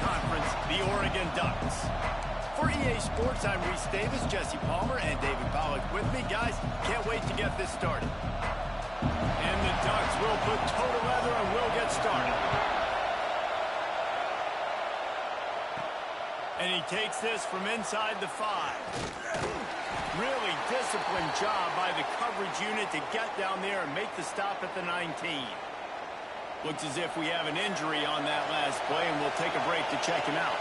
Conference, the Oregon Ducks. For EA Sports, I'm Reese Davis, Jesse Palmer, and David Pollack with me. Guys, can't wait to get this started. And the Ducks will put toe to leather and will get started. And he takes this from inside the 5. Really disciplined job by the coverage unit to get down there and make the stop at the 19. Looks as if we have an injury on that last play, and we'll take a break to check him out.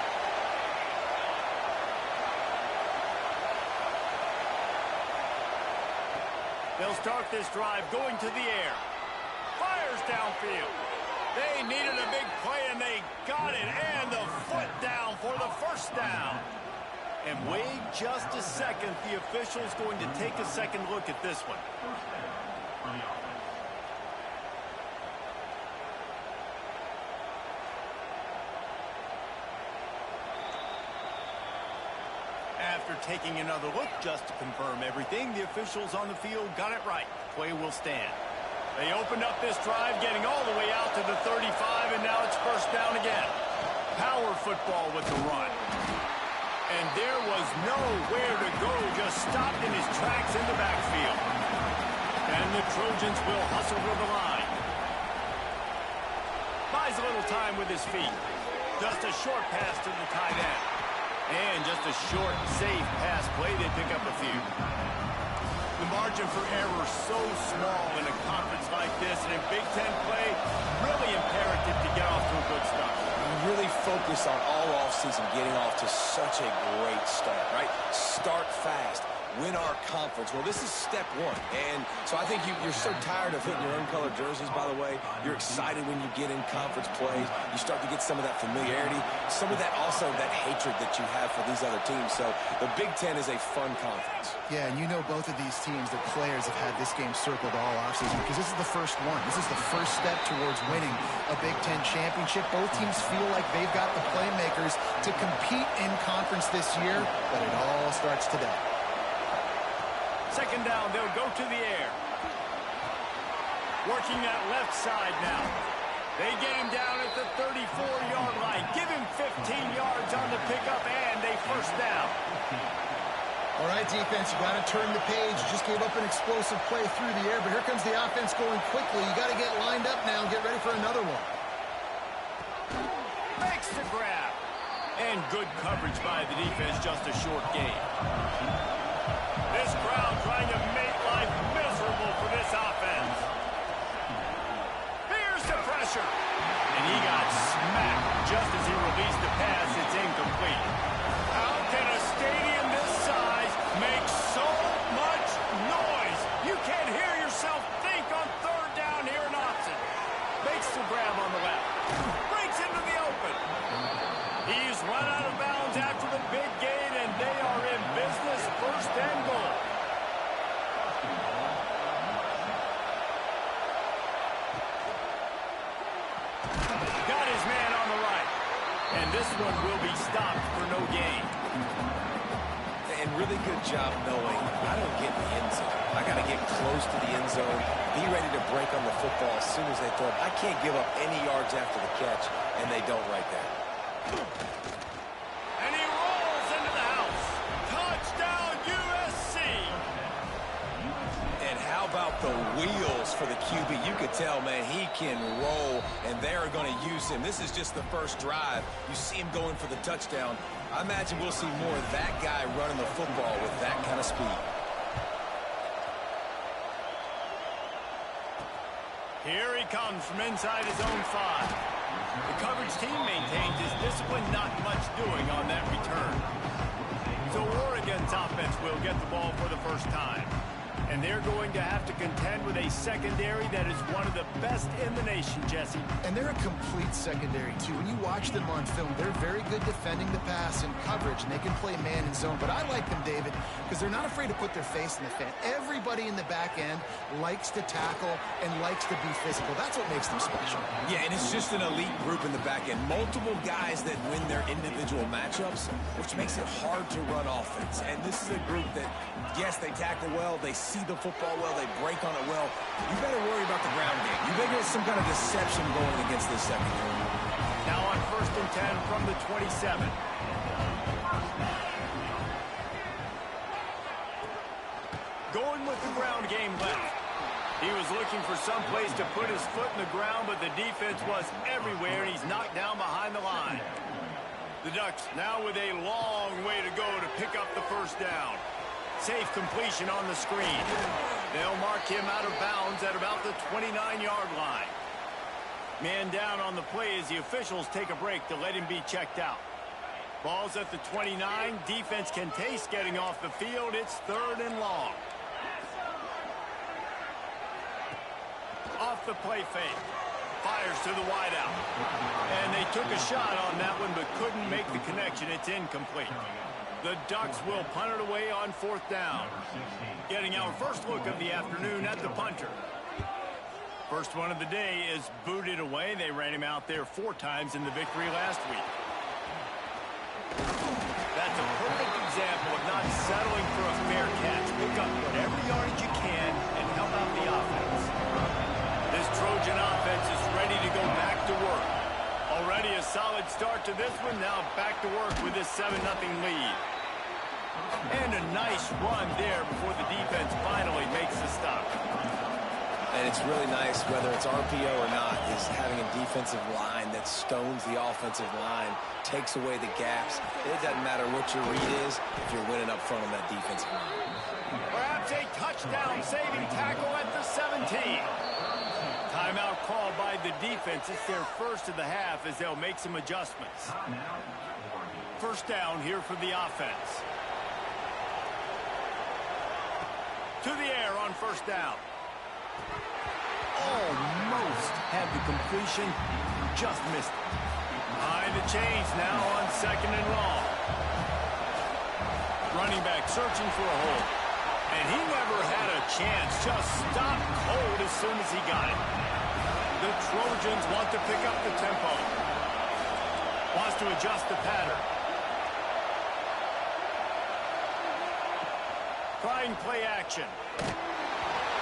They'll start this drive going to the air. Fires downfield. They needed a big play, and they got it. And the foot down for the first down. And wait just a second. The official's going to take a second look at this one. After taking another look just to confirm everything, the officials on the field got it right. Play will stand. They opened up this drive, getting all the way out to the 35, and now it's first down again. Power football with the run. And there was nowhere to go, just stopped in his tracks in the backfield. And the Trojans will hustle to the line. Buys a little time with his feet. Just a short pass to the tight end. And just a short, safe pass play. They pick up a few. The margin for error so small in a conference like this, and in Big Ten play, really imperative to get off to a good start. We really focus on all offseason getting off to such a great start, right? Start fast. Win our conference. Well, this is step one. And so I think you're so tired of hitting your own colored jerseys, by the way. You're excited when you get in conference plays. You start to get some of that familiarity, some of that also that hatred that you have for these other teams. So the Big Ten is a fun conference. Yeah, and you know both of these teams, the players have had this game circled all offseason because this is the first one. This is the first step towards winning a Big Ten championship. Both teams feel like they've got the playmakers to compete in conference this year, but it all starts today. Second down, they'll go to the air. Working that left side now. They get him down at the 34-yard line. Give him 15 yards on the pickup, and a first down. All right, defense, you got to turn the page. You just gave up an explosive play through the air, but here comes the offense going quickly. You got to get lined up now and get ready for another one. Makes the grab. And good coverage by the defense, just a short gain. This crowd trying to make life miserable for this offense. Here's the pressure. And he got smacked just as he released the pass. It's incomplete. How can a stadium this size make so much noise? You can't hear yourself think on third down here in Austin. Makes the grab on the left. Breaks into the open. He's run out of bounds after the big gain, and they are in business, first and goal. Got his man on the right. And this one will be stopped for no gain. And really good job knowing I don't get in the end zone. I got to get close to the end zone, be ready to break on the football as soon as they throw it. I can't give up any yards after the catch, and they don't right there. And he rolls into the house. Touchdown, USC. And how about the wheels for the QB? You could tell, man, he can roll, and they are going to use him. This is just the first drive. You see him going for the touchdown. I imagine we'll see more of that guy running the football with that kind of speed. Here he comes from inside his own 5. The coverage team maintains his discipline, not much doing on that return. So Oregon's offense will get the ball for the first time. And they're going to have to contend with a secondary that is one of the best in the nation, Jesse. And they're a complete secondary, too. When you watch them on film, they're very good defending the pass and coverage, and they can play man and zone. But I like them, David, because they're not afraid to put their face in the fan. Everybody in the back end likes to tackle and likes to be physical. That's what makes them special. Yeah, and it's just an elite group in the back end. Multiple guys that win their individual matchups, which makes it hard to run offense. And this is a group that, yes, they tackle well, they see the football well, they break on it well. You better worry about the ground game. You better get some kind of deception going against this secondary. Now on first first and 10 from the 27. Going with the ground game left. He was looking for some place to put his foot in the ground, but the defense was everywhere, and he's knocked down behind the line. The Ducks now with a long way to go to pick up the first down. Safe completion on the screen. They'll mark him out of bounds at about the 29-yard line. Man down on the play as the officials take a break to let him be checked out. Ball's at the 29. Defense can taste getting off the field. It's 3rd and long. Off the play fake. Fires to the wideout. And they took a shot on that one but couldn't make the connection. It's incomplete. The Ducks will punt it away on 4th down. Getting our first look of the afternoon at the punter. First one of the day is booted away. They ran him out there 4 times in the victory last week. That's a perfect example of not settling for a fair catch. Pick up whatever yardage you can and help out the offense. This Trojan offense is ready to go back to work. Already a solid start to this one. Now back to work with this 7-0 lead. And a nice run there before the defense finally makes the stop. And it's really nice, whether it's RPO or not, is having a defensive line that stones the offensive line, takes away the gaps. It doesn't matter what your read is if you're winning up front on that defensive line. Perhaps a touchdown-saving tackle at the 17. Timeout called by the defense. It's their first of the half as they'll make some adjustments. First down here for the offense. To the air on first down. Almost had the completion, just missed it. Behind the chains now on 2nd and long. Running back searching for a hole. And he never had a chance, just stopped cold as soon as he got it. The Trojans want to pick up the tempo. Wants to adjust the pattern. Trying play action.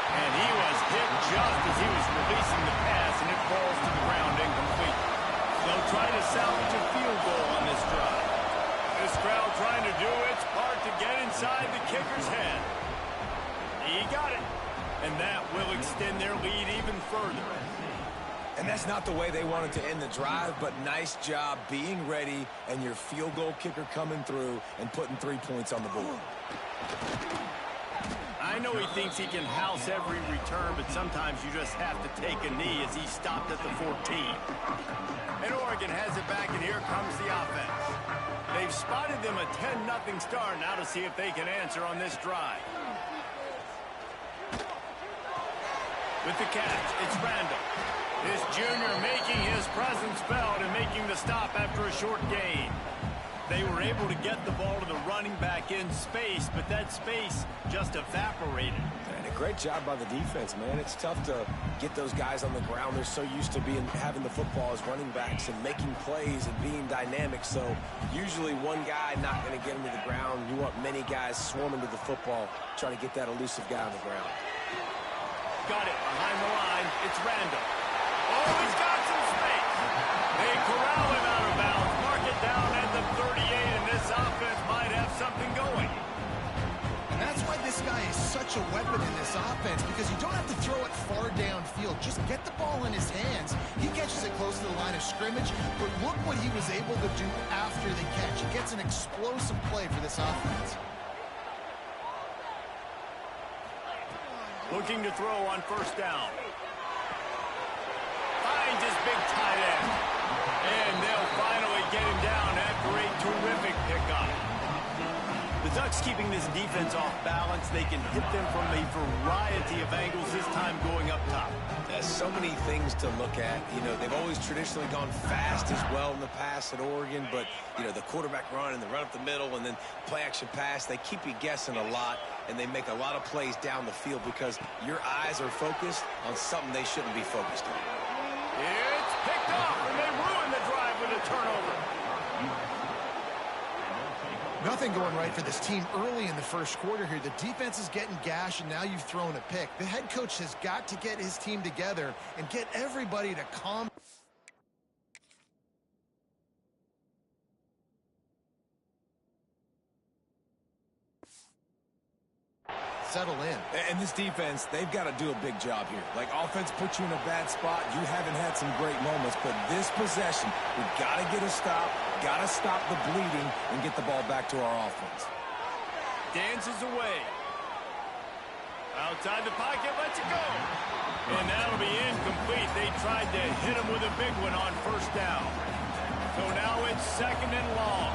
And he was hit just as he was releasing the pass, and it falls to the ground incomplete. They'll try to salvage a field goal on this drive. This crowd trying to do its part to get inside the kicker's head. He got it, and that will extend their lead even further. And that's not the way they wanted to end the drive, but nice job being ready and your field goal kicker coming through and putting 3 points on the board. I know he thinks he can house every return, but sometimes you just have to take a knee as he stopped at the 14. And Oregon has it back, and here comes the offense. They've spotted them a 10-0 start. Now to see if they can answer on this drive. With the catch, it's Randall. This junior making his presence felt and making the stop after a short gain. They were able to get the ball to the running back in space, but that space just evaporated. And a great job by the defense, man. It's tough to get those guys on the ground. They're so used to having the football as running backs and making plays and being dynamic. So usually one guy not going to get him to the ground. You want many guys swarming to the football, trying to get that elusive guy on the ground. Got it behind the line. It's Randall. Oh, he's got some space. They corral him out of bounds. Mark it down at the 38, and this offense might have something going. And that's why this guy is such a weapon in this offense, because you don't have to throw it far downfield. Just get the ball in his hands. He catches it close to the line of scrimmage, but look what he was able to do after the catch. He gets an explosive play for this offense. Looking to throw on first down. Finds his big tight end. And they'll finally get him down after a terrific pickup. The Ducks keeping this defense off balance. They can hit them from a variety of angles, this time going up top. There's so many things to look at. You know, they've always traditionally gone fast as well in the past at Oregon, but, you know, the quarterback run and the run up the middle and then play action pass, they keep you guessing a lot, and they make a lot of plays down the field because your eyes are focused on something they shouldn't be focused on. It's picked off, and they ruin the drive with a turnover. Nothing going right for this team early in the first quarter here. The defense is getting gashed, and now you've thrown a pick. The head coach has got to get his team together and get everybody to calm settle in. And this defense, they've got to do a big job here. Like, offense puts you in a bad spot. You haven't had some great moments, but this possession, we've got to get a stop, got to stop the bleeding, and get the ball back to our offense. Dances away. Outside the pocket, lets it go. And that'll be incomplete. They tried to hit him with a big one on first down. So now it's second and long.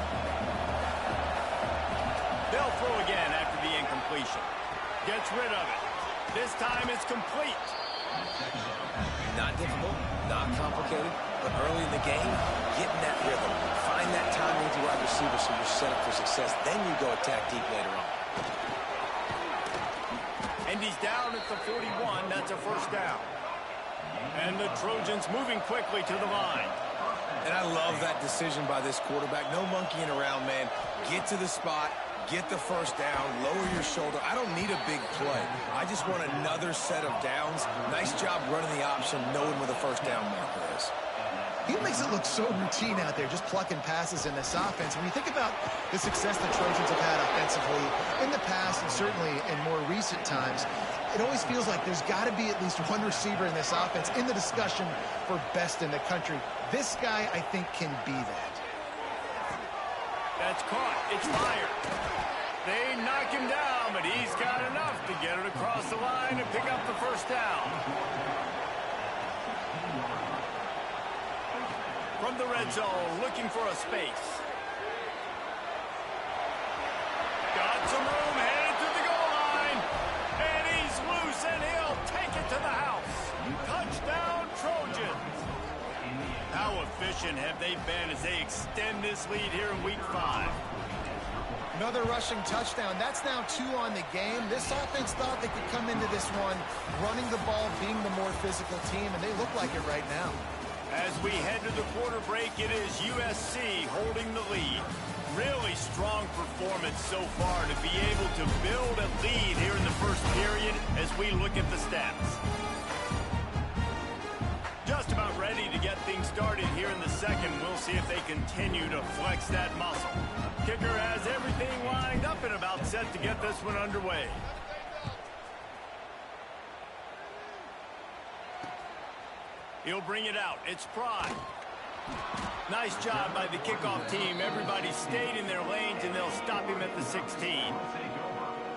They'll throw again after the incompletion. Gets rid of it. This time it's complete. Not difficult, not complicated, but early in the game, get in that rhythm. Find that timing with your wide receiver so you're set up for success. Then you go attack deep later on. And he's down at the 41. That's a first down. And the Trojans moving quickly to the line. And I love that decision by this quarterback. No monkeying around, man. Get to the spot, get the first down, lower your shoulder. I don't need a big play. I just want another set of downs. Nice job running the option, knowing where the first down marker is. He makes it look so routine out there, just plucking passes in this offense. When you think about the success the Trojans have had offensively in the past and certainly in more recent times, it always feels like there's got to be at least one receiver in this offense in the discussion for best in the country. This guy, I think, can be that. That's caught. It's fired. They knock him down, but he's got enough to get it across the line and pick up the first down. From the red zone, looking for a space. Got some room, headed to the goal line. And he's loose, and he'll take it to the house. Touchdown, Trojans. How efficient have they been as they extend this lead here in Week 5? Another rushing touchdown. That's now 2 on the game. This offense thought they could come into this one running the ball, being the more physical team, and they look like it right now. As we head to the quarter break, it is USC holding the lead. Really strong performance so far to be able to build a lead here in the first period as we look at the stats. Just about ready to get things started here in the second. We'll see if they continue to flex that muscle. Kicker has everything lined up and about set to get this one underway. He'll bring it out. It's Pry. Nice job by the kickoff team. Everybody stayed in their lanes, and they'll stop him at the 16.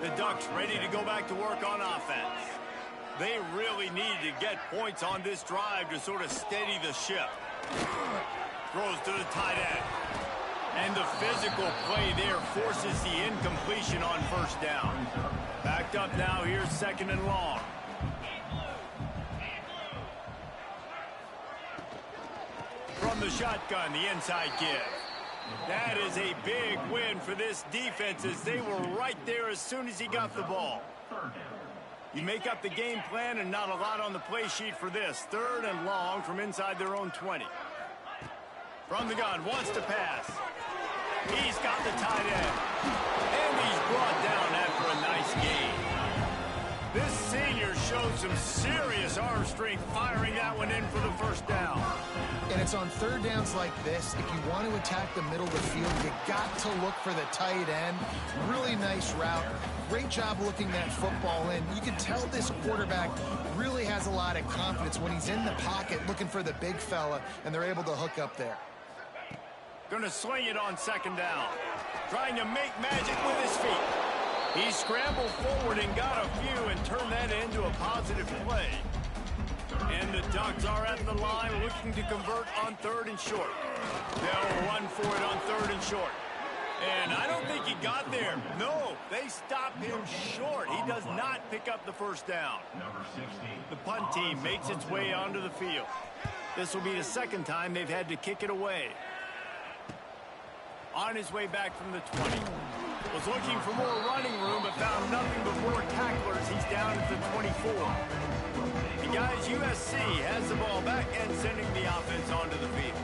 The Ducks ready to go back to work on offense. They really need to get points on this drive to sort of steady the ship. Throws to the tight end. And the physical play there forces the incompletion on first down. Backed up now, here's second and long. From the shotgun, the inside give. That is a big win for this defense as they were right there as soon as he got the ball. You make up the game plan and not a lot on the play sheet for this. Third and long from inside their own 20. From the gun, wants to pass. He's got the tight end. And he's brought down after a nice gain. This senior showed some serious arm strength firing that one in for the first down. And it's on third downs like this. If you want to attack the middle of the field, you got to look for the tight end. Really nice route. Great job looking that football in. You can tell this quarterback really has a lot of confidence when he's in the pocket looking for the big fella, and they're able to hook up there. Gonna sling it on second down. Trying to make magic with his feet. He scrambled forward and got a few and turned that into a positive play. And the Ducks are at the line looking to convert on third and short. They'll run for it on third and short. And I don't think he got there. No, they stopped him short. He does not pick up the first down. The punt team makes its way onto the field. This will be the second time they've had to kick it away. On his way back from the 20. Was looking for more running room, but found nothing but more tacklers. He's down at the 24. And guys, USC has the ball back and sending the offense onto the field.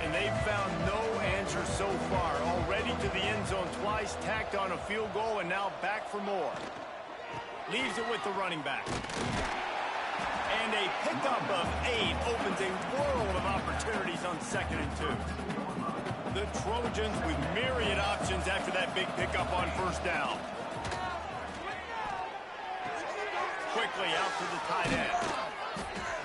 And they've found no answer so far. Already to the end zone twice, tacked on a field goal, and now back for more. Leaves it with the running back. And a pickup of 8 opens a world of opportunities on second and 2. The Trojans with myriad options after that big pickup on first down. quickly out to the tight end.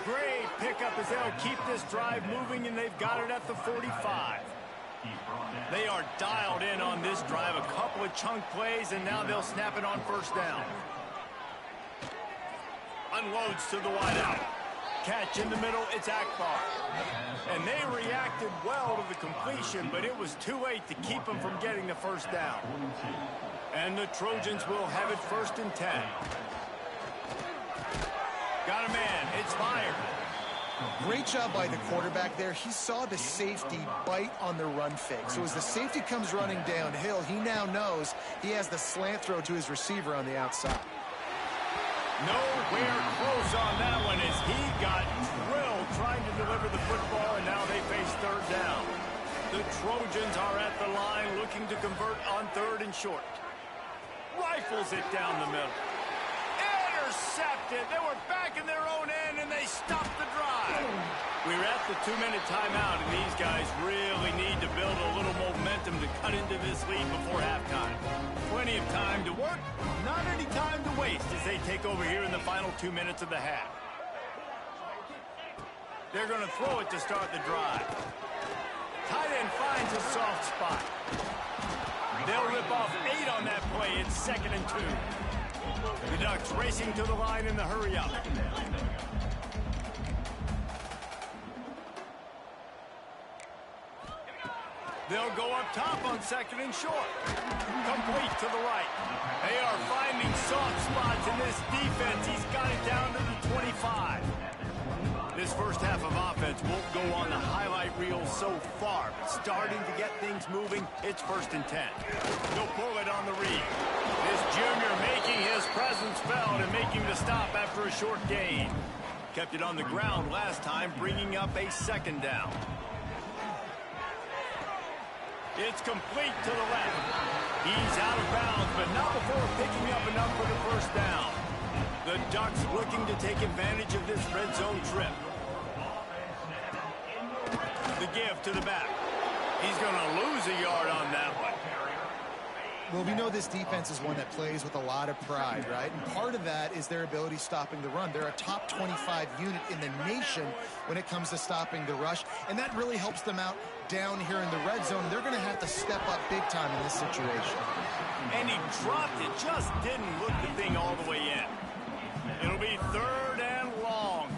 Great pickup as they'll keep this drive moving, and they've got it at the 45. They are dialed in on this drive. A couple of chunk plays, and now they'll snap it on first down. Unloads to the wideout. Catch in the middle, it's Akbar. And they reacted well to the completion, but it was too late to keep them from getting the first down. And the Trojans will have it 1st and 10. Got a man, it's fired. Great job by the quarterback there. He saw the safety bite on the run fake. So as the safety comes running downhill, he now knows he has the slant throw to his receiver on the outside. Nowhere close on that one as he got drilled trying to deliver the football, and now they face 3rd down. The Trojans are at the line looking to convert on 3rd and short. Rifles it down the middle. Intercepted. They were back in their own end, and they stopped the drive. We're at the 2-minute timeout, and these guys really need to build a little momentum to cut into this lead before halftime. Plenty of time to work, not any time to waste as they take over here in the final 2 minutes of the half. They're going to throw it to start the drive. Tight end finds a soft spot. They'll rip off 8 on that play. It's 2nd and 2. The Ducks racing to the line in the hurry-up. They'll go up top on 2nd and short. Complete to the right. They are finding soft spots in this defense. He's got it down to the 25. This first half of offense won't go on the highlight reel so far, but starting to get things moving, it's 1st and 10. They'll pull it on the read. This junior making his presence felt and making the stop after a short gain. Kept it on the ground last time, bringing up a 2nd down. It's complete to the left. He's out of bounds, but not before picking up enough for the 1st down. The Ducks looking to take advantage of this red zone trip. The give to the back. He's going to lose a yard on that one. Well, we know this defense is one that plays with a lot of pride, right? And part of that is their ability stopping the run. They're a top 25 unit in the nation when it comes to stopping the rush, and that really helps them out down here in the red zone. They're going to have to step up big time in this situation. And he dropped it, just didn't look the thing all the way in. It'll be 3rd and long.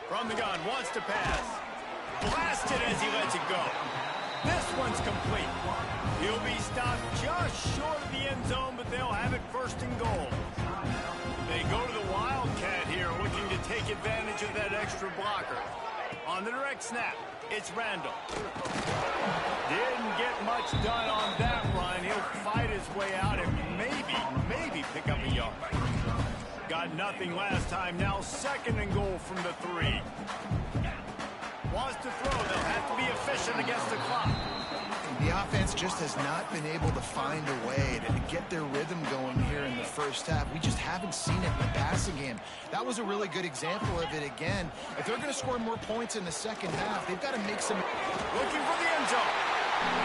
From the gun, wants to pass. Blasted as he lets it go. This one's complete. He'll be stopped just short of the end zone, but they'll have it 1st and goal. They go to the Wildcat here, looking to take advantage of that extra blocker. On the direct snap, it's Randall. Didn't get much done on that run. He'll fight his way out and maybe pick up a yard. Got nothing last time. Now 2nd and goal from the 3. Wants to throw. They'll have to be efficient against the clock. The offense just has not been able to find a way to get their rhythm going here in the first half. We just haven't seen it in the passing game. That was a really good example of it again. If they're going to score more points in the second half, they've got to make some... Looking for the end zone.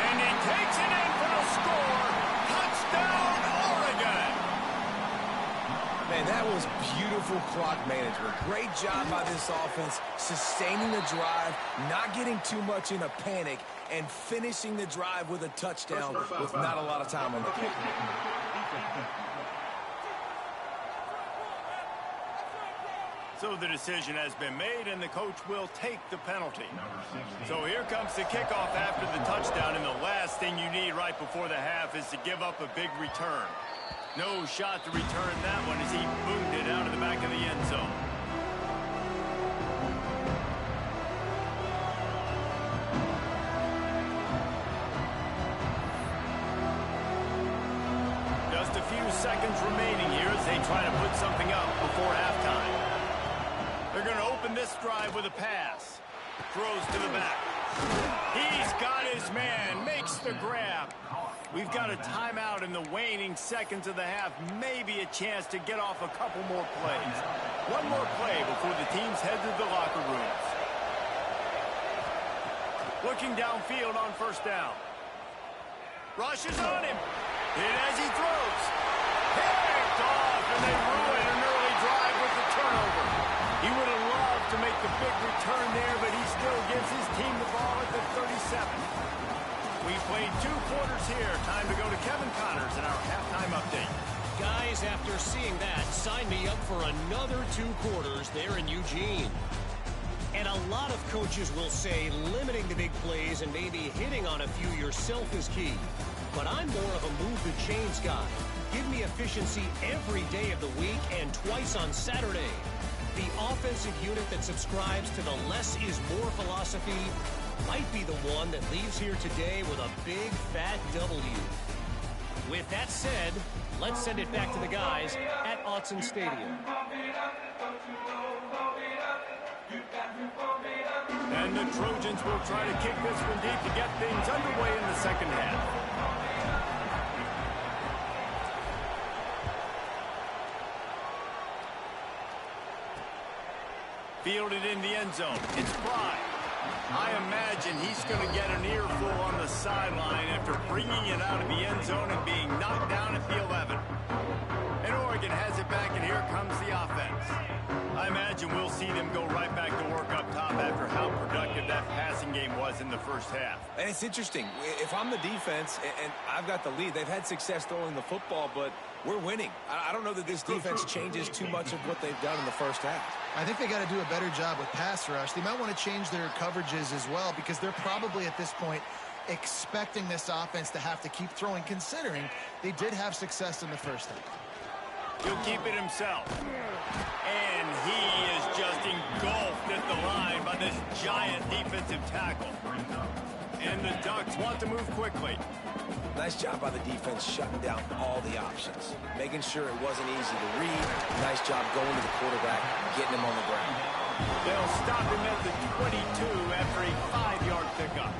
And he takes it in for the score. Touchdown, Oregon. Man, that was beautiful clock management. Great job by this offense, sustaining the drive, not getting too much in a panic, and finishing the drive with a touchdown with not a lot of time on the clock. So the decision has been made, and the coach will take the penalty. So here comes the kickoff after the touchdown, and the last thing you need right before the half is to give up a big return. No shot to return that one as he boomed it out of the back of the end zone. Just a few seconds remaining here as they try to put something up before halftime. They're going to open this drive with a pass. Throws to the back. He's got his man, makes the grab. We've got a timeout in the waning seconds of the half. Maybe a chance to get off a couple more plays. One more play before the teams head to the locker rooms. Looking downfield on 1st down. Rushes on him. Hit as he throws. Picked off, and they ruin an early drive with the turnover. He would have loved to make the big return there, but he still gives his team the ball at the 37. We played 2 quarters here. Time to go to Kevin Connors in our halftime update. Guys, after seeing that, sign me up for another 2 quarters there in Eugene. And a lot of coaches will say limiting the big plays and maybe hitting on a few yourself is key. But I'm more of a move the chains guy. Give me efficiency every day of the week and twice on Saturday. The offensive unit that subscribes to the less is more philosophy might be the one that leaves here today with a big fat W. With that said, let's send it back to the guys at Autzen Stadium. And the Trojans will try to kick this one deep to get things underway in the second half. Fielded in the end zone. It's Fry. I imagine he's going to get an earful on the sideline after bringing it out of the end zone and being knocked down at the 11. And Oregon has it back, and here comes the offense. I imagine we'll see them go right back to work up top after how productive that passing game was in the first half. And it's interesting. If I'm the defense and I've got the lead, they've had success throwing the football, but we're winning. I don't know that this defense changes too much of what they've done in the first half. I think they got to do a better job with pass rush. They might want to change their coverages as well because they're probably at this point expecting this offense to have to keep throwing, considering they did have success in the first half. He'll keep it himself. And he is just engulfed at the line by this giant defensive tackle. And the Ducks want to move quickly. Nice job by the defense shutting down all the options, making sure it wasn't easy to read. Nice job going to the quarterback, getting him on the ground. They'll stop him at the 22 after a 5-yard pickup.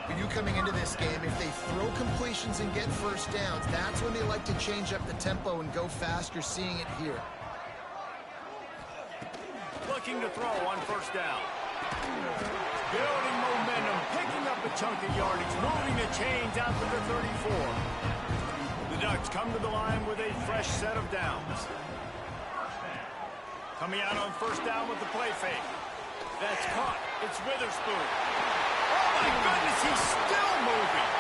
For you coming into this game, if they throw completions and get first downs, that's when they like to change up the tempo and go fast. You're seeing it here. Looking to throw on first down. Building momentum, picking up a chunk of yardage, moving the chains out to the 34. The Ducks come to the line with a fresh set of downs. Coming out on first down with the play fake. That's caught. It's Witherspoon. Oh, my goodness, he's still moving.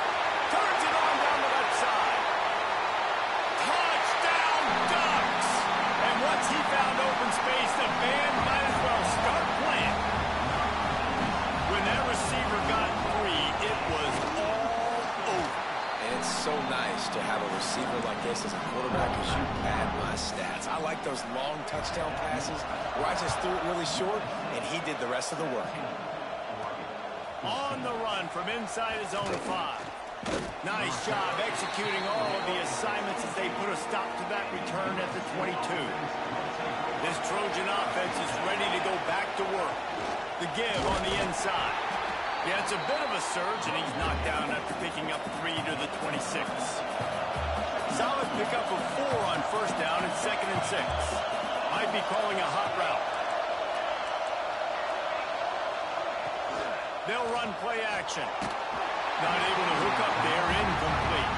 Turns it on down the left side. Touchdown, Ducks! And once he found open space, the band might as well start playing. When that receiver got free, it was all over. And it's so nice to have a receiver like this as a quarterback because you pad my stats. I like those long touchdown passes where I just threw it really short, and he did the rest of the work. On the run from inside his own 5. Nice job executing all of the assignments as they put a stop to that return at the 22. This Trojan offense is ready to go back to work. The give on the inside. Yeah, it's a bit of a surge, and he's knocked down after picking up 3 to the 26. Solid pickup of 4 on first down and 2nd and 6. Might be calling a hot route. They'll run play action. Not able to hook up there, incomplete.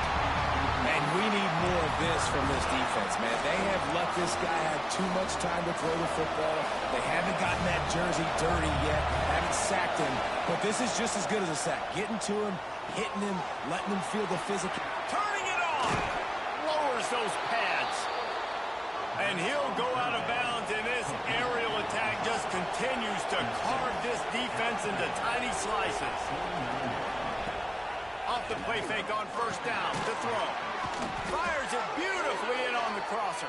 And we need more of this from this defense, man. They have let this guy have too much time to throw the football. They haven't gotten that jersey dirty yet, haven't sacked him. But this is just as good as a sack. Getting to him, hitting him, letting him feel the physical. Turning it on. Lowers those pads. And he'll go out of bounds, and this aerial attack just continues to carve this defense into tiny slices. Off the play fake on first down to throw. Fires it beautifully in on the crosser.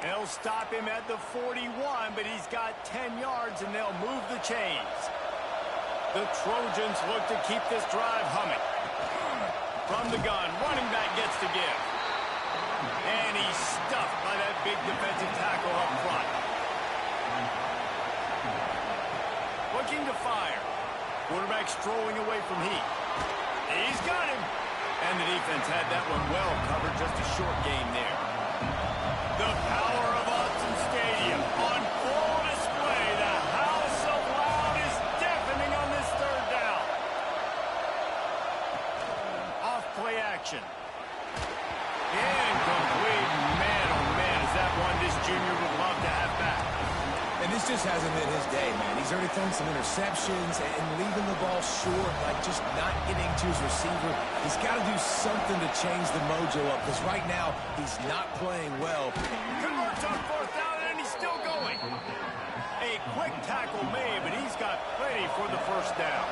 They'll stop him at the 41, but he's got 10 yards, and they'll move the chains. The Trojans look to keep this drive humming. From the gun, running back gets to give. And he's stuffed by that big defensive tackle up front. Looking to fire. Quarterback strolling away from Heath. He's got him. And the defense had that one well covered. Just a short game there. The power of Autzen Stadium on full display. The house of loud is deafening on this third down. Off play action. Incomplete. This just hasn't been his day, man. He's already thrown some interceptions and leaving the ball short, like just not getting to his receiver. He's got to do something to change the mojo up, because right now he's not playing well. Converts on 4th down, and he's still going. A quick tackle made, but he's got plenty for the 1st down.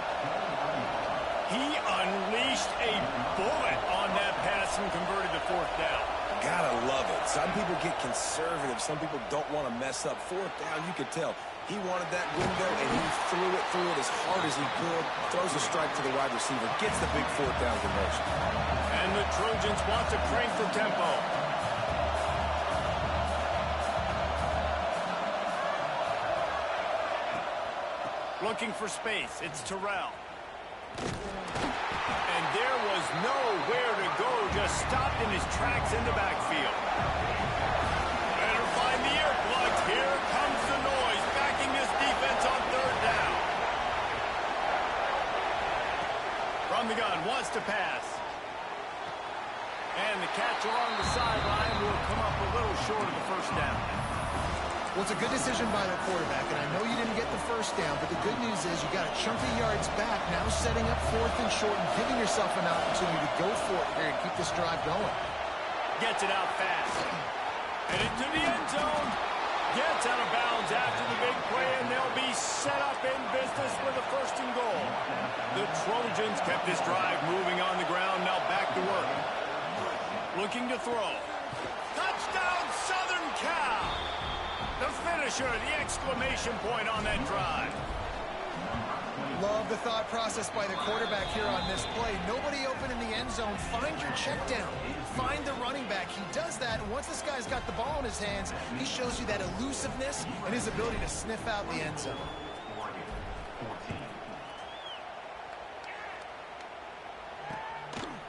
He unleashed a bullet on that pass and converted the 4th down. Gotta love it. Some people get conservative. Some people don't want to mess up. 4th down, you could tell. He wanted that window, and he threw it as hard as he could. Throws a strike to the wide receiver. Gets the big 4th down conversion. And the Trojans want to crank the tempo. Looking for space. It's Terrell. And there was nowhere to go. Just stopped in his tracks in the backfield. Better find the earplugs. Here comes the noise. Backing this defense on 3rd down. From the gun. Wants to pass. And the catch along the sideline will come up a little short of the 1st down. Well, it's a good decision by the quarterback, and I know you didn't get the 1st down, but the good news is you got a chunk of yards back, now setting up 4th and short and giving yourself an opportunity to go for it here and keep this drive going. Gets it out fast. And into the end zone. Gets out of bounds after the big play, and they'll be set up in business with a 1st and goal. The Trojans kept this drive moving on the ground, now back to work. Looking to throw. Touchdown, Southern Cal! The finisher, the exclamation point on that drive. Love the thought process by the quarterback here on this play. Nobody open in the end zone. Find your check down. Find the running back. He does that, and once this guy's got the ball in his hands, he shows you that elusiveness and his ability to sniff out the end zone.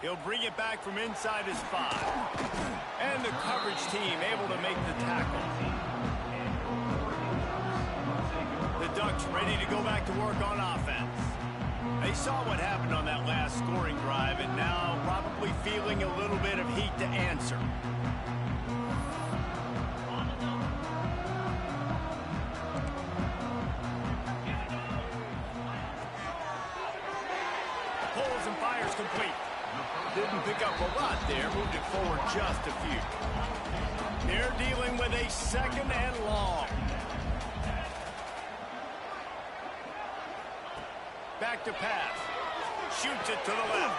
He'll bring it back from inside his 5. And the coverage team able to make the tackle. The Ducks ready to go back to work on offense. They saw what happened on that last scoring drive, and now probably feeling a little bit of heat to answer. Pulls and fires complete. Didn't pick up a lot there, moved it forward just a few. They're dealing with a 2nd and long. Back to pass. Shoots it to the left.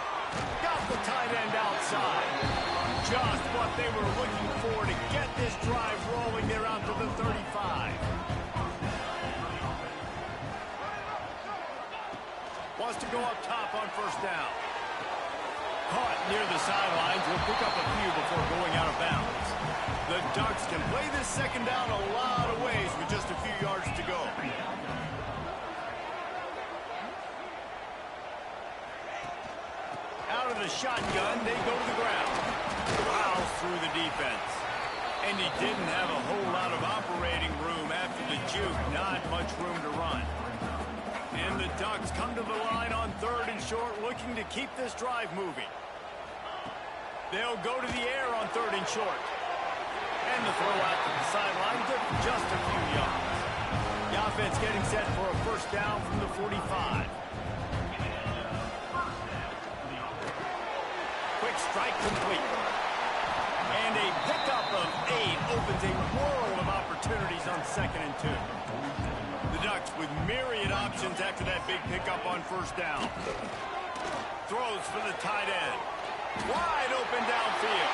Got the tight end outside. Just what they were looking for to get this drive rolling. They're out to the 35. Wants to go up top on 1st down. Caught near the sidelines. Will pick up a few before going out of bounds. The Ducks can play this 2nd down a lot of ways with just a few yards to go. Out of the shotgun, they go to the ground. Plows through the defense. And he didn't have a whole lot of operating room after the juke. Not much room to run. And the Ducks come to the line on 3rd and short, looking to keep this drive moving. They'll go to the air on 3rd and short. And the throw out to the sideline took just a few yards. The offense getting set for a 1st down from the 45. Quick strike complete. And a pickup of 8 opens a world of opportunities on 2nd and 2. The Ducks with myriad options after that big pickup on 1st down. Throws for the tight end. Wide open downfield.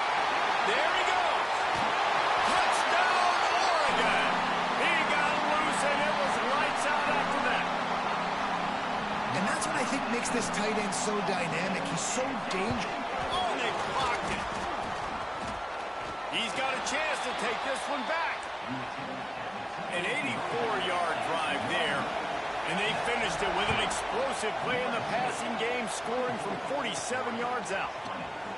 There he goes. Touchdown, Oregon. He got loose, and it was lights out after that. And that's what I think makes this tight end so dynamic. He's so dangerous. Oh, they blocked it. He's got a chance to take this one back. An 84-yard drive there. And they finished it with an explosive play in the passing game, scoring from 47 yards out.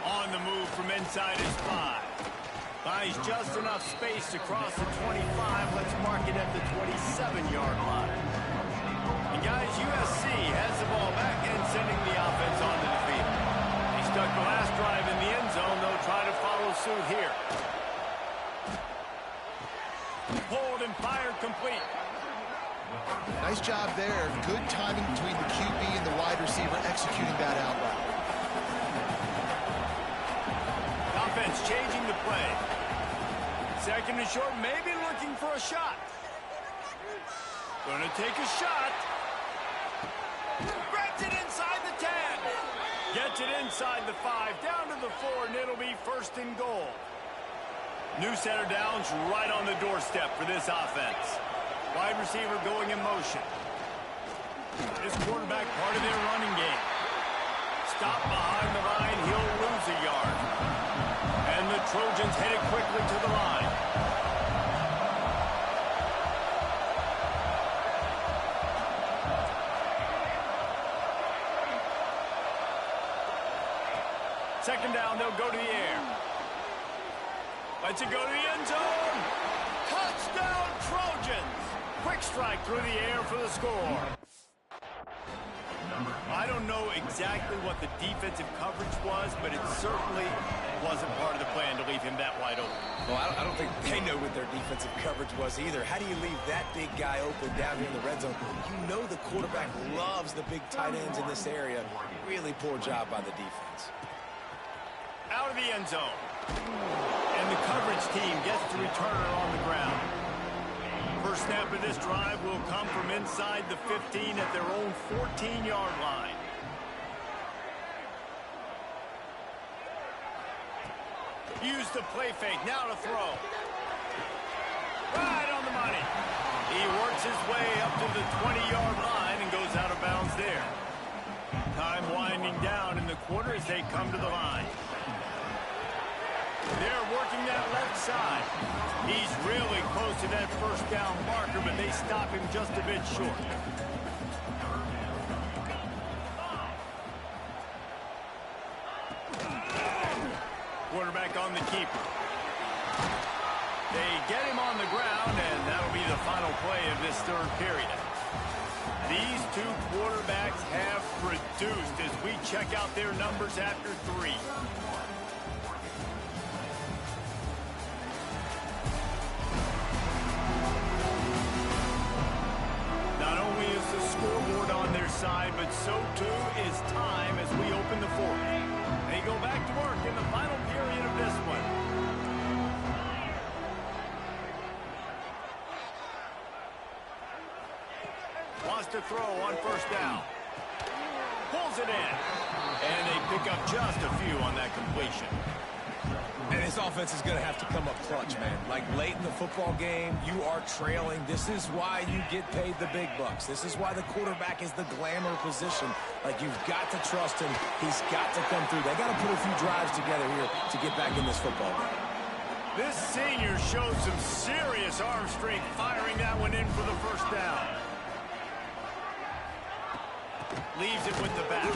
On the move from inside his 5. Buys just enough space to cross the 25. Let's mark it at the 27-yard line. And guys, USC has the ball back and sending the offense onto the field. He stuck the last drive in the end zone. They'll try to follow suit here. Pulled and fired complete. Nice job there. Good timing between the QB and the wide receiver executing that out route. Offense changing the play. Second and short, maybe looking for a shot. Going to take a shot. Grabs it inside the 10. Gets it inside the 5, down to the 4, and it'll be first and goal. New center downs right on the doorstep for this offense. Wide receiver going in motion. This quarterback part of their running game. Stop behind the line, he'll lose a yard. And the Trojans headed quickly to the line. Second down, they'll go to the air. Lets it go to the end zone. Touchdown, Trojans. Quick strike through the air for the score. I don't know exactly what the defensive coverage was, but it certainly wasn't part of the plan to leave him that wide open. Well, I don't think they know what their defensive coverage was either. How do you leave that big guy open down here in the red zone? You know the quarterback loves the big tight ends in this area. Really poor job by the defense. Out of the end zone. And the coverage team gets to return her on the ground. First snap of this drive will come from inside the 15 at their own 14-yard line. Use the play fake, now to throw. Right on the money. He works his way up to the 20-yard line and goes out of bounds there. Time winding down in the quarter as they come to the line. They're working that left side. He's really close to that first down marker, but they stop him just a bit short. Quarterback on the keeper. They get him on the ground, and that'll be the final play of this third period. These two quarterbacks have produced as we check out their numbers after 3. Scoreboard on their side, but so too is time as we open the fourth. They go back to work in the final period of this one. Wants to throw on first down. Pulls it in. And they pick up just a few on that completion. And this offense is going to have to come up clutch, man. Like late in the football game, you are trailing. This is why you get paid the big bucks. This is why the quarterback is the glamour position. Like, you've got to trust him. He's got to come through. They got to put a few drives together here to get back in this football game. This senior showed some serious arm strength firing that one in for the first down. Leaves it with the back.